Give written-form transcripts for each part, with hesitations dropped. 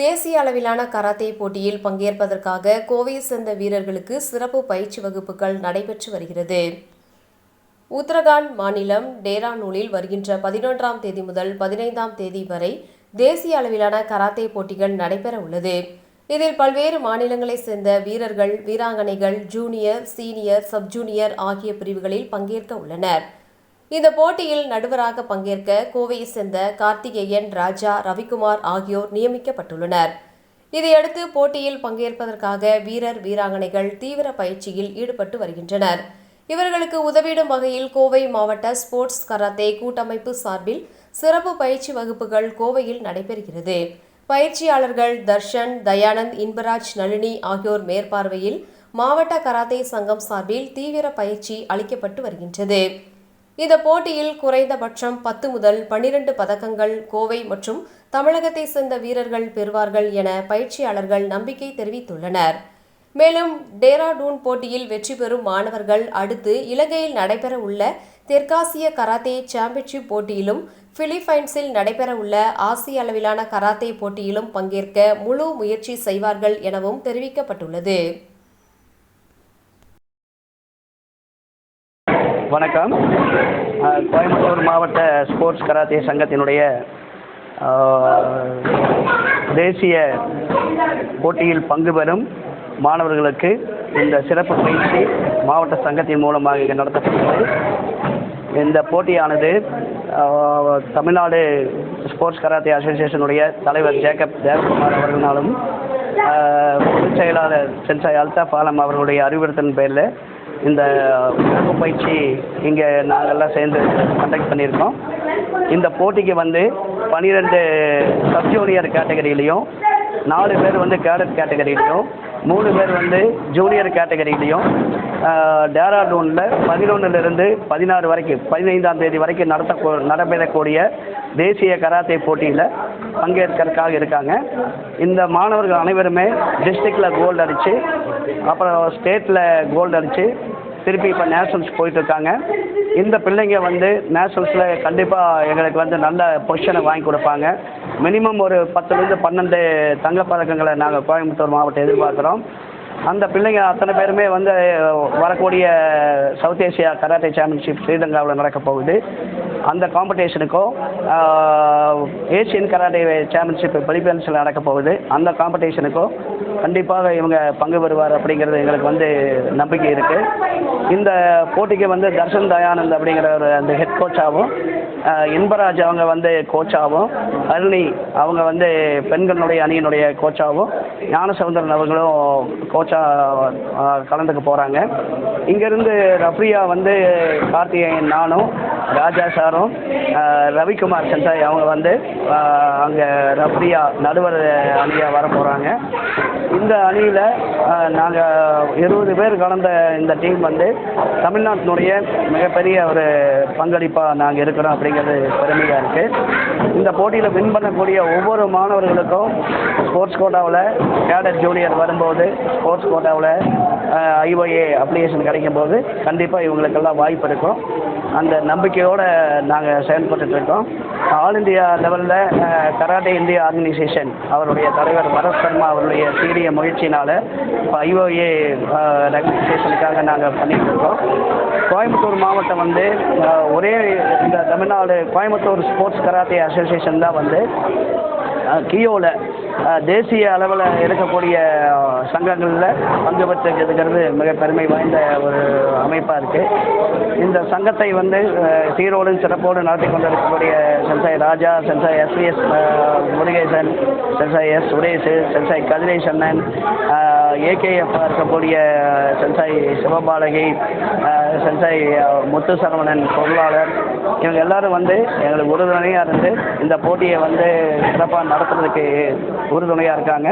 தேசிய அளவிலான கராத்தே போட்டியில் பங்கேற்பதற்காக கோவையை சேர்ந்த வீரர்களுக்கு சிறப்பு பயிற்சி வகுப்புகள் நடைபெற்று வருகிறது. உத்தரகாண்ட் மாநிலம் டேராடூனில் வருகின்ற 11ஆம் தேதி முதல் 15ஆம் தேதி வரை தேசிய அளவிலான கராத்தே போட்டிகள் நடைபெற உள்ளது. இதில் பல்வேறு மாநிலங்களைச் சேர்ந்த வீரர்கள், வீராங்கனைகள் ஜூனியர், சீனியர், சப் ஜூனியர் ஆகிய பிரிவுகளில் பங்கேற்க உள்ளனர். இந்த போட்டியில் நடுவராக பங்கேற்க கோவையை சேர்ந்த கார்த்திகேயன், ராஜா, ரவிக்குமார் ஆகியோர் நியமிக்கப்பட்டுள்ளனர். இதையடுத்து போட்டியில் பங்கேற்பதற்காக வீரர், வீராங்கனைகள் தீவிர பயிற்சியில் ஈடுபட்டு வருகின்றனர். இவர்களுக்கு உதவிடும் வகையில் கோவை மாவட்ட ஸ்போர்ட்ஸ் கராத்தே கூட்டமைப்பு சார்பில் சிறப்பு பயிற்சி வகுப்புகள் கோவையில் நடைபெறுகிறது. பயிற்சியாளர்கள் தர்ஷன், தயானந்த், இன்பராஜ், நளினி ஆகியோர் மேற்பார்வையில் மாவட்ட கராத்தே சங்கம் சார்பில் தீவிர பயிற்சி அளிக்கப்பட்டு வருகின்றது. இந்த போட்டியில் குறைந்தபட்சம் 10 முதல் 12 பதக்கங்கள் கோவை மற்றும் தமிழகத்தை சேர்ந்த வீரர்கள் பெறுவார்கள் என பயிற்சியாளர்கள் நம்பிக்கை தெரிவித்துள்ளனர். மேலும் டேராடூன் போட்டியில் வெற்றி பெறும் மாணவர்கள் அடுத்து இலங்கையில் நடைபெற உள்ள தெற்காசிய கராத்தே சாம்பியன்ஷிப் போட்டியிலும், பிலிப்பைன்ஸில் நடைபெற உள்ள ஆசிய அளவிலான கராத்தே போட்டியிலும் பங்கேற்க முழு முயற்சி செய்வார்கள் எனவும் தெரிவிக்கப்பட்டுள்ளது. வணக்கம். கோயம்புத்தூர் மாவட்ட ஸ்போர்ட்ஸ் கராத்தே சங்கத்தினுடைய தேசிய போட்டியில் பங்கு பெறும் மாணவர்களுக்கு இந்த சிறப்பு பயிற்சி மாவட்ட சங்கத்தின் மூலமாக இங்கே நடத்தப்படுகிறது. இந்த போட்டியானது தமிழ்நாடு ஸ்போர்ட்ஸ் கராத்தே அசோசியேஷனுடைய தலைவர் ஜேக்கப் தேவகுமார் அவர்களாலும் பொதுச் செயலாளர் சென்சாய் அல்தாஃப் ஆலம் அவர்களுடைய அறிவுறுத்தலின் பேரில் இந்த சிறப்பு பயிற்சி இங்கே நாங்கள்லாம் சேர்ந்து கண்டக்ட் பண்ணியிருக்கோம். இந்த போட்டிக்கு 12 சப் ஜூனியர் கேட்டகரியிலையும், 4 பேர் கேடட் கேட்டகரியிலையும், 3 பேர் ஜூனியர் கேட்டகரியிலையும் டேராடூனில் 11லிருந்து 16 வரைக்கும் 15ஆம் தேதி வரைக்கும் நடைபெறக்கூடிய தேசிய கராத்தே போட்டியில் பங்கேற்கிறதுக்காக இருக்காங்க. இந்த மாணவர்கள் அனைவருமே டிஸ்ட்ரிக்டில் கோல்டு அடித்து, அப்புறம் ஸ்டேட்டில் கோல்டு அடித்து, திருப்பி இப்போ நேஷனல்ஸ் போயிட்டுருக்காங்க. இந்த பிள்ளைங்க நேஷனல்ஸில் கண்டிப்பாக எங்களுக்கு நல்ல பொசிஷனை வாங்கி கொடுப்பாங்க. மினிமம் ஒரு 10லேருந்து 12 தங்கப்பதக்கங்களை நாங்கள் கோயம்புத்தூர் மாவட்டம் எதிர்பார்க்குறோம். அந்த பிள்ளைங்க அத்தனை பேருமே வரக்கூடிய சவுத் ஏசியா கராட்டே சாம்பியன்ஷிப் ஸ்ரீலங்காவில் நடக்க போகுது. அந்த காம்படிஷனுக்கும் ஏசியன் கராட்டே சாம்பியன்ஷிப் பிலிப்பைன்ஸில் நடக்க போகுது. அந்த காம்படிஷனுக்கும் கண்டிப்பாக இவங்க பங்கு பெறுவார் அப்படிங்கிறது எங்களுக்கு நம்பிக்கை இருக்குது. இந்த போட்டிக்கு தர்ஷன் தயானந்த் அப்படிங்கிற ஒரு அந்த ஹெட் கோச்சாகவும், இன்பராஜ் அவங்க கோச்சாகவும், அருணி அவங்க பெண்களுடைய அணியினுடைய கோச்சாகவும், ஞானசவுந்தரன் அவர்களும் கோச்சா கலந்துக்க போகிறாங்க. இங்கேருந்து ரஃப்ரியா கார்த்திகேயன், நானும், ராஜா சாரும், ரவிக்குமார் சென்சாய் அவங்க அங்கே ரஃப்ரியா நடுவர் அணியாக வர போகிறாங்க. இந்த அணியில் நாங்கள் 20 பேர் கலந்த இந்த டீம் தமிழ்நாட்டினுடைய மிகப்பெரிய ஒரு பங்களிப்பாக நாங்கள் இருக்கிறோம் அப்படிங்கிறது பெருமையாக இருக்குது. இந்த போட்டியில் வின் பண்ணக்கூடிய ஒவ்வொரு மாணவர்களுக்கும் ஸ்போர்ட்ஸ் கோட்டாவில் கேடட் ஜூனியர் வரும்போது, ஸ்போர்ட்ஸ் கோட்டாவில் ஐஓஏ அப்ளிகேஷன் கிடைக்கும்போது கண்டிப்பாக இவங்களுக்கெல்லாம் வாய்ப்பு இருக்கும். அந்த நம்பிக்கையோடு நாங்கள் செயல்பட்டுருக்கோம். ஆல் இந்தியா லெவலில் கராட்டே இந்தியா ஆர்கனைசேஷன் அவருடைய தலைவர் பரத் சர்மா அவருடைய சீரிய முயற்சினால் இப்போ ஐஓஏ ரெகனைசேஷனுக்காக நாங்கள் பண்ணிகிட்ருக்கோம். கோயம்புத்தூர் மாவட்டம் ஒரே இந்த Tamil Nadu Coimbatore sports karate association தான் கியோவில் தேசிய அளவில் இருக்கக்கூடிய சங்கங்களில் பங்கு பெற்றிருக்கிறது மிக பெருமை வாய்ந்த ஒரு அமைப்பாக இருக்குது. இந்த சங்கத்தை சீரோடு சிறப்போடு நடத்தி கொண்டிருக்கக்கூடிய sensei Raja, sensei SVS Murugesan, sensei S Suresh, sensei கதிரேசண்ணன், ஏகேஎஃப் இருக்கக்கூடிய சென்சாய் சிவபாலகி, சென்சாய் முத்துசரவணன் பொருளாளர், இவங்க எல்லாரும் எங்களுக்கு உறுதுணையாக இருந்து இந்த போட்டியை சிறப்பாக நடத்துறதுக்கு உறுதுணையாக இருக்காங்க.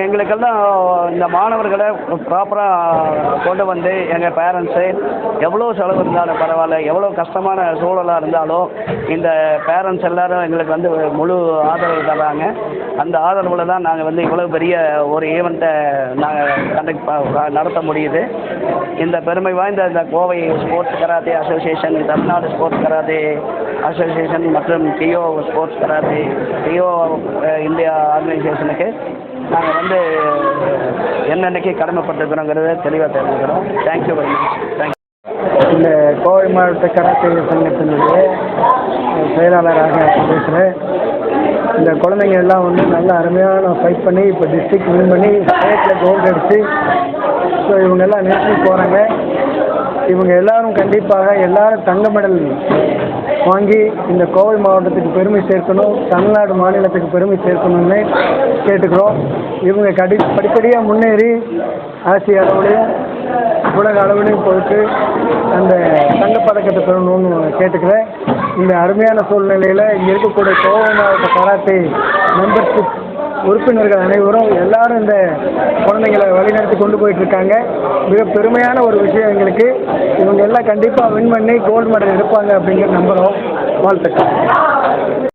எங்களுக்கெல்லாம் இந்த மாணவர்களை ப்ராப்பராக கொண்டு வந்து எங்கள் பேரண்ட்ஸு எவ்வளோ செலவு இருந்தாலும் பரவாயில்ல, எவ்வளோ கஷ்டமான சூழலாக இருந்தாலும் இந்த பேரண்ட்ஸ் எல்லாரும் எங்களுக்கு வந்து முழு ஆதரவு தர்றாங்க. அந்த ஆதரவில் தான் நாங்கள் வந்து இவ்வளோ பெரிய ஒரு ஈவெண்ட்டை நாங்கள் நடத்த முடியுது. இந்த பெருமை வாய்ந்த இந்த Kovai sports karate association, Tamil Nadu sports karate association மற்றும் DO sports karate, DO India ஆர்கனைசேஷனுக்கு நாங்கள் வந்து என்னென்னைக்கு கடமைப்பட்டிருக்கிறோங்கிறத தெளிவாக தெரிஞ்சுக்கிறோம். Thank you very much. தேங்க்யூ. இந்த கோவை மாவட்ட கராத்தே சங்கத்தினுடைய செயலாளராக பேசுகிறேன். இந்த குழந்தைங்க எல்லாம் வந்து நல்ல அருமையான ஃபைட் பண்ணி இப்போ டிஸ்ட்ரிக்ட் வின் பண்ணி ஸ்டேட்டில் கோல்டு அடித்து ஸோ இவங்கெல்லாம் நேஷனல் போகிறாங்க. இவங்க எல்லாரும் கண்டிப்பாக எல்லாரும் தங்க மெடல் வாங்கி இந்த கோவை மாவட்டத்துக்கு பெருமை சேர்க்கணும், தமிழ்நாடு மாநிலத்துக்கு பெருமை சேர்க்கணும்னு கேட்டுக்கிறோம். இவங்க படிப்படியாக முன்னேறி ஆசிய அளவுலையும் உலக அளவுலையும் போயிட்டு அந்த தங்கப்பதக்கத்தை பெறணும்னு கேட்டுக்கிறேன். இந்த அருமையான சூழ்நிலையில் இங்கே இருக்கக்கூடிய கோவை மாவட்ட கராத்தே மெம்பர்ஷிப் உறுப்பினர்கள் அனைவரும் எல்லாரும் இந்த குழந்தைங்களை வழிநடத்தி கொண்டு போயிட்டுருக்காங்க. மிக பெருமையான ஒரு விஷயம் எங்களுக்கு. இவங்க எல்லாம் கண்டிப்பாக வின் பண்ணி கோல்டு மெடல் எடுப்பாங்க அப்படிங்கிற நம்புகிறோம். வாழ்த்துக்கள்.